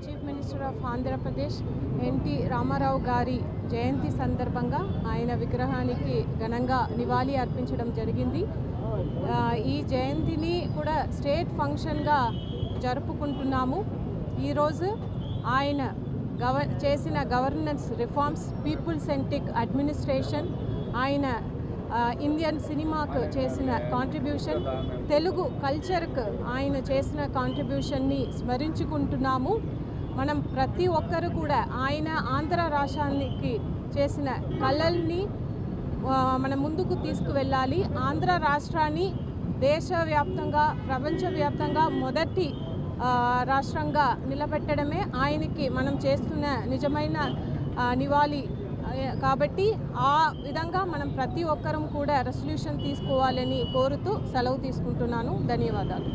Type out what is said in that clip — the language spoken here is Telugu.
Chief minister of Andhra Pradesh NT Ramarao గారి జయంతి సందర్భంగా ఆయన విగ్రహానికి ఘనంగా నివాళి అర్పించడం జరిగింది. ఈ జయంతిని కూడా స్టేట్ ఫంక్షన్గా జరుపుకుంటున్నాము. ఈరోజు ఆయన చేసిన governance reforms, people centric administration, ఆయన ఇండియన్ సినిమాకు చేసిన కాంట్రిబ్యూషన్, తెలుగు కల్చర్కు ఆయన చేసిన కాంట్రిబ్యూషన్ని స్మరించుకుంటున్నాము. మనం ప్రతి ఒక్కరు కూడా ఆయన ఆంధ్ర రాష్ట్రానికి చేసిన కళల్ని మనం ముందుకు తీసుకువెళ్ళాలి. ఆంధ్ర రాష్ట్రాన్ని దేశవ్యాప్తంగా, ప్రపంచవ్యాప్తంగా మొదటి రాష్ట్రంగా నిలబెట్టడమే ఆయనకి మనం చేస్తున్న నిజమైన నివాళి. కాబట్టి ఆ విధంగా మనం ప్రతి ఒక్కరం కూడా రెసల్యూషన్ తీసుకోవాలని కోరుతూ సెలవు తీసుకుంటున్నాను. ధన్యవాదాలు.